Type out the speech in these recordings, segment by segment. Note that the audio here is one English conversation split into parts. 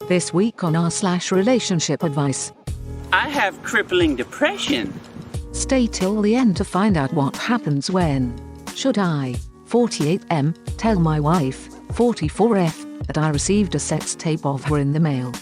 This week on r/relationship advice. I have crippling depression. Stay till the end to find out what happens when. Should I, 48M, tell my wife, 44F, that I received a sex tape of her in the mail?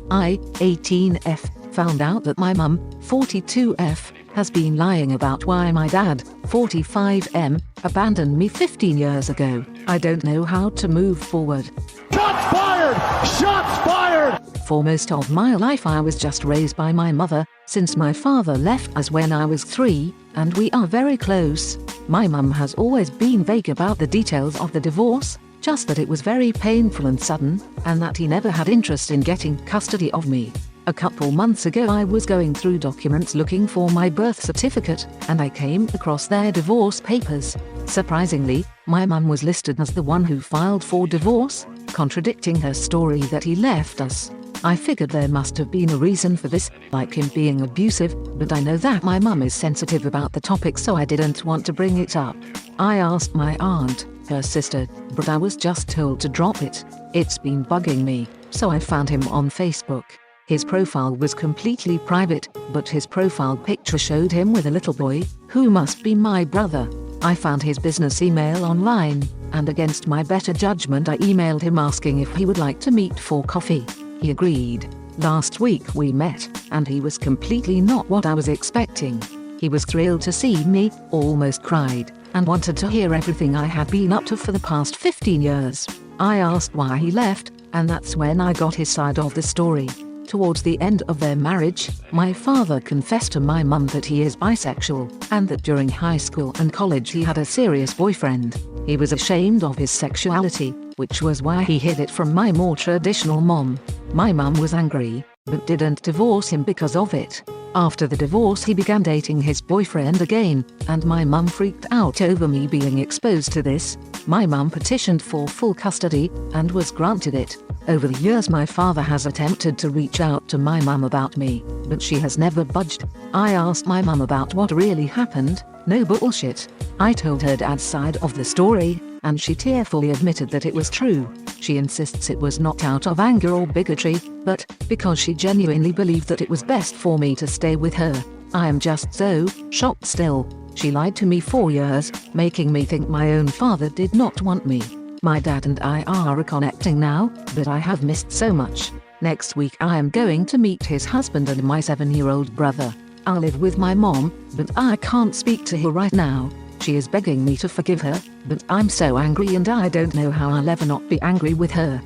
I, 18F, found out that my mum, 42F, has been lying about why my dad, 45M, abandoned me 15 years ago. I don't know how to move forward. Shots fired! Shots fired! For most of my life I was just raised by my mother, since my father left us when I was 3, and we are very close. My mum has always been vague about the details of the divorce, just that it was very painful and sudden, and that he never had interest in getting custody of me. A couple months ago I was going through documents looking for my birth certificate, and I came across their divorce papers. Surprisingly, my mum was listed as the one who filed for divorce, contradicting her story that he left us. I figured there must have been a reason for this, like him being abusive, but I know that my mum is sensitive about the topic, so I didn't want to bring it up. I asked my aunt, her sister, but I was just told to drop it. It's been bugging me, so I found him on Facebook. His profile was completely private, but his profile picture showed him with a little boy, who must be my brother. I found his business email online, and against my better judgment I emailed him asking if he would like to meet for coffee. He agreed. Last week we met, and he was completely not what I was expecting. He was thrilled to see me, almost cried, and wanted to hear everything I had been up to for the past 15 years. I asked why he left, and that's when I got his side of the story. Towards the end of their marriage, my father confessed to my mum that he is bisexual, and that during high school and college he had a serious boyfriend. He was ashamed of his sexuality, which was why he hid it from my more traditional mom. My mum was angry, but didn't divorce him because of it. After the divorce he began dating his boyfriend again, and my mum freaked out over me being exposed to this. My mum petitioned for full custody, and was granted it. Over the years my father has attempted to reach out to my mum about me, but she has never budged. I asked my mum about what really happened. No bullshit. I told her dad's side of the story, and she tearfully admitted that it was true. She insists it was not out of anger or bigotry, but because she genuinely believed that it was best for me to stay with her. I am just so shocked still. She lied to me for years, making me think my own father did not want me. My dad and I are reconnecting now, but I have missed so much. Next week I am going to meet his husband and my 7-year-old brother. I'll live with my mom, but I can't speak to her right now. She is begging me to forgive her, but I'm so angry and I don't know how I'll ever not be angry with her.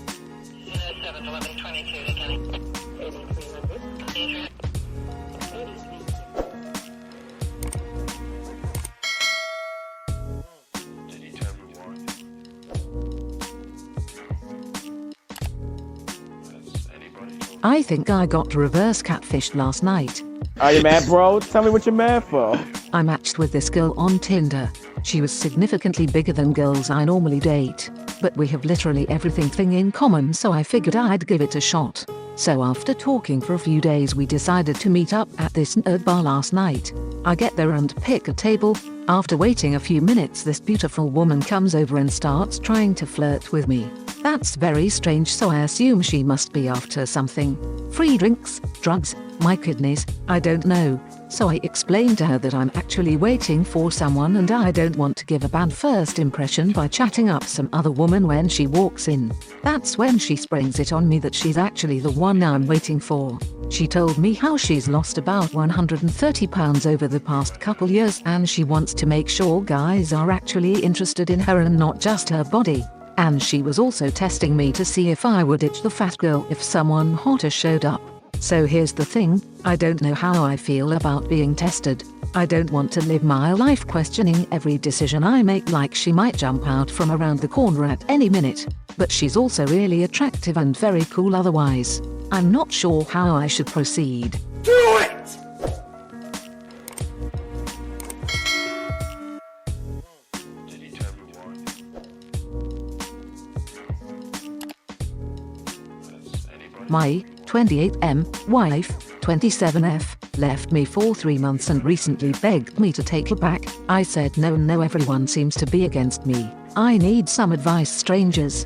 I think I got reverse catfished last night. Are you mad, bro? Tell me what you're mad for. I matched with this girl on Tinder. She was significantly bigger than girls I normally date, but we have literally everything in common, so I figured I'd give it a shot. So after talking for a few days we decided to meet up at this nerd bar last night. I get there and pick a table. After waiting a few minutes this beautiful woman comes over and starts trying to flirt with me. That's very strange, so I assume she must be after something. Free drinks, drugs, my kidneys, I don't know. So I explained to her that I'm actually waiting for someone and I don't want to give a bad first impression by chatting up some other woman when she walks in. That's when she springs it on me that she's actually the one I'm waiting for. She told me how she's lost about 130 pounds over the past couple years and she wants to make sure guys are actually interested in her and not just her body. And she was also testing me to see if I would ditch the fat girl if someone hotter showed up. So here's the thing, I don't know how I feel about being tested. I don't want to live my life questioning every decision I make, like she might jump out from around the corner at any minute. But she's also really attractive and very cool otherwise. I'm not sure how I should proceed. Do it! My 28M wife, 27F, left me for 3 months and recently begged me to take her back. I said no, everyone seems to be against me. I need some advice, strangers.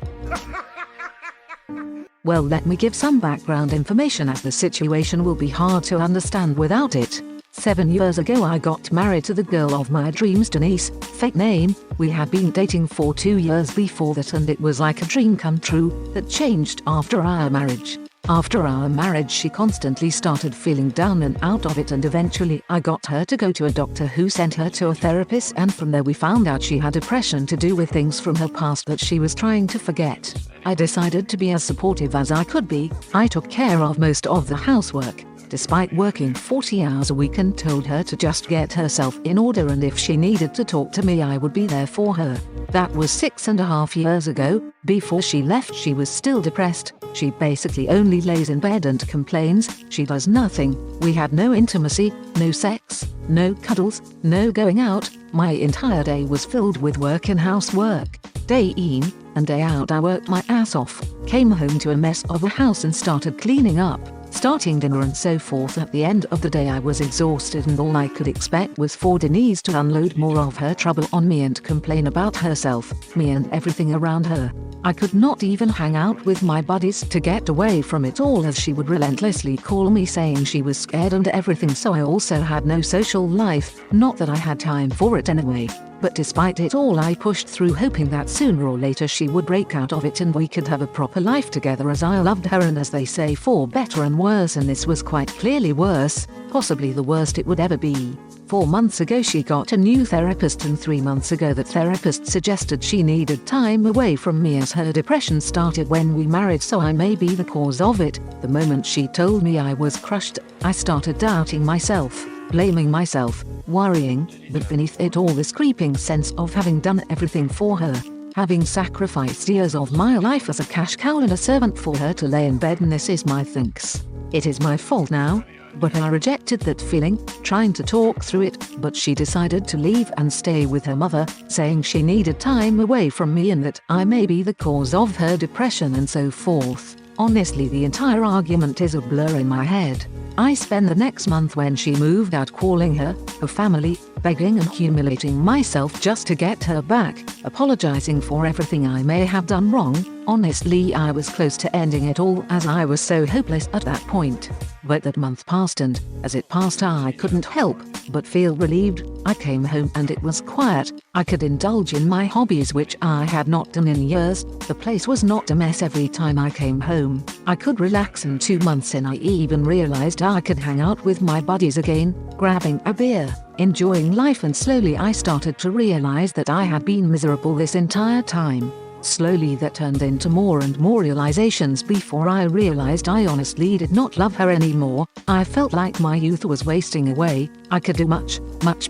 Well, let me give some background information as the situation will be hard to understand without it. 7 years ago I got married to the girl of my dreams, Denise, fake name. We had been dating for 2 years before that and it was like a dream come true that changed after our marriage. After our marriage she constantly started feeling down and out of it, and eventually I got her to go to a doctor who sent her to a therapist, and from there we found out she had depression to do with things from her past that she was trying to forget. I decided to be as supportive as I could be. I took care of most of the housework, despite working 40 hours a week, and told her to just get herself in order, and if she needed to talk to me I would be there for her. That was 6.5 years ago. Before she left she was still depressed. She basically only lays in bed and complains. She does nothing. We had no intimacy, no sex, no cuddles, no going out. My entire day was filled with work and housework. Day in and day out I worked my ass off, came home to a mess of a house and started cleaning up, starting dinner and so forth. At the end of the day I was exhausted and all I could expect was for Denise to unload more of her trouble on me and complain about herself, me and everything around her. I could not even hang out with my buddies to get away from it all, as she would relentlessly call me saying she was scared and everything, so I also had no social life. Not that I had time for it anyway. But despite it all I pushed through, hoping that sooner or later she would break out of it and we could have a proper life together, as I loved her and, as they say, for better and worse, and this was quite clearly worse, possibly the worst it would ever be. 4 months ago she got a new therapist, and 3 months ago that therapist suggested she needed time away from me as her depression started when we married, so I may be the cause of it. The moment she told me I was crushed, I started doubting myself, blaming myself, worrying, but beneath it all this creeping sense of having done everything for her, having sacrificed years of my life as a cash cow and a servant for her to lay in bed, and this is my thanks. It is my fault now, but I rejected that feeling, trying to talk through it, but she decided to leave and stay with her mother, saying she needed time away from me and that I may be the cause of her depression and so forth. Honestly, the entire argument is a blur in my head. I spent the next month when she moved out calling her family, begging and humiliating myself just to get her back, apologizing for everything I may have done wrong. Honestly, I was close to ending it all as I was so hopeless at that point. But that month passed, and as it passed I couldn't help but feel relieved. I came home and it was quiet. I could indulge in my hobbies, which I had not done in years. The place was not a mess every time I came home. I could relax, and 2 months in I even realized I could hang out with my buddies again, grabbing a beer, enjoying life, and slowly I started to realize that I had been miserable this entire time. Slowly that turned into more and more realizations before I realized I honestly did not love her anymore. I felt like my youth was wasting away. I could do much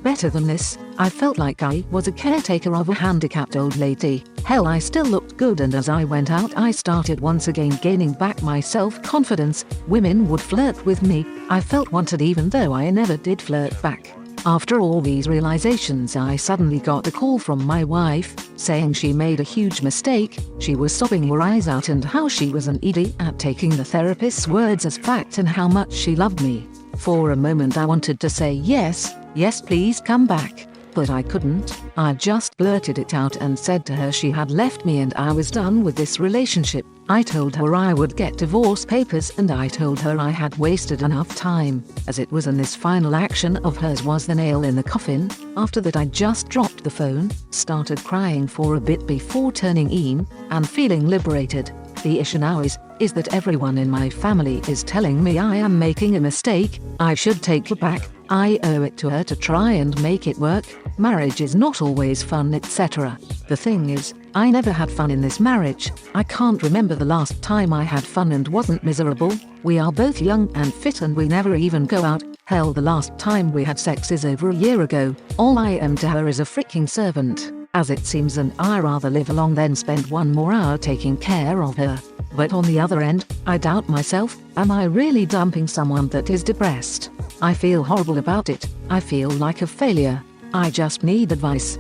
better than this. I felt like I was a caretaker of a handicapped old lady. Hell, I still looked good, and as I went out I started once again gaining back my self-confidence. Women would flirt with me. I felt wanted even though I never did flirt back. After all these realizations I suddenly got a call from my wife, saying she made a huge mistake. She was sobbing her eyes out and how she was an idiot at taking the therapist's words as fact and how much she loved me. For a moment I wanted to say yes, please come back. But I couldn't. I just blurted it out and said to her she had left me and I was done with this relationship. I told her I would get divorce papers, and I told her I had wasted enough time, as it was, and this final action of hers was the nail in the coffin. After that I just dropped the phone, started crying for a bit before turning in and feeling liberated. The issue now is that everyone in my family is telling me I am making a mistake. I should take it back. I owe it to her to try and make it work. Marriage is not always fun, etc. The thing is, I never had fun in this marriage. I can't remember the last time I had fun and wasn't miserable. We are both young and fit and we never even go out. Hell, the last time we had sex is over a year ago. All I am to her is a freaking servant, as it seems, and I rather live along than spend one more hour taking care of her. But on the other end, I doubt myself. Am I really dumping someone that is depressed? I feel horrible about it. I feel like a failure. I just need advice.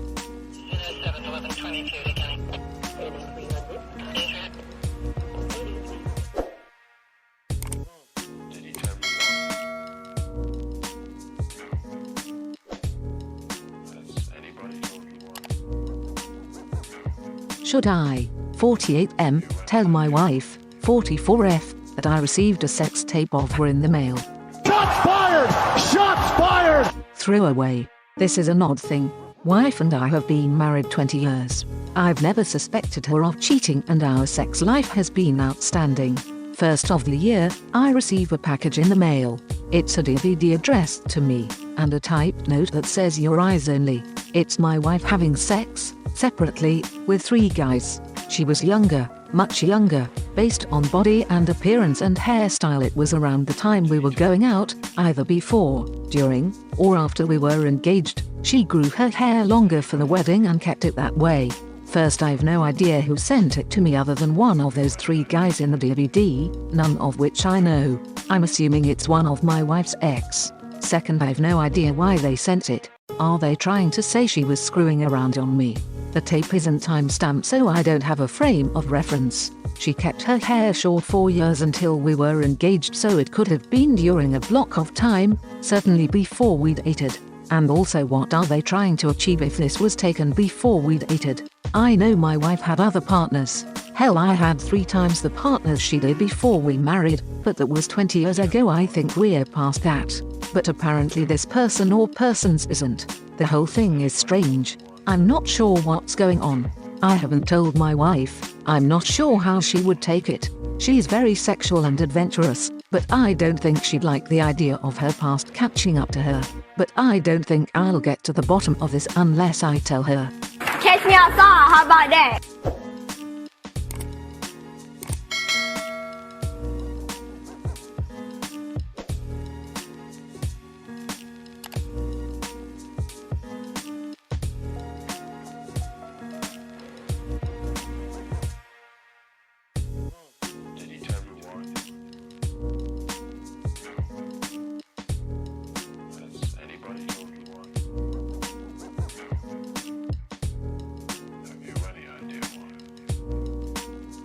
Should I, 48M, tell my wife, 44F, that I received a sex tape of her in the mail? Shots fired! Shots fired! Throwaway. This is an odd thing. Wife and I have been married 20 years. I've never suspected her of cheating and our sex life has been outstanding. First of the year, I receive a package in the mail. It's a DVD addressed to me, and a typed note that says your eyes only. It's my wife having sex, separately, with 3 guys. She was younger, much younger. Based on body and appearance and hairstyle, it was around the time we were going out, either before, during, or after we were engaged. She grew her hair longer for the wedding and kept it that way. First, I've no idea who sent it to me other than one of those 3 guys in the DVD, none of which I know. I'm assuming it's one of my wife's ex. Second, I've no idea why they sent it. Are they trying to say she was screwing around on me? The tape isn't timestamped, so I don't have a frame of reference. She kept her hair short for years until we were engaged, so it could have been during a block of time, certainly before we dated. And also, what are they trying to achieve if this was taken before we dated? I know my wife had other partners. Hell, I had 3 times the partners she did before we married, but that was 20 years ago. I think we're past that. But apparently this person or persons isn't. The whole thing is strange. I'm not sure what's going on. I haven't told my wife. I'm not sure how she would take it. She's very sexual and adventurous, but I don't think she'd like the idea of her past catching up to her. But I don't think I'll get to the bottom of this unless I tell her. Catch me outside, how about that?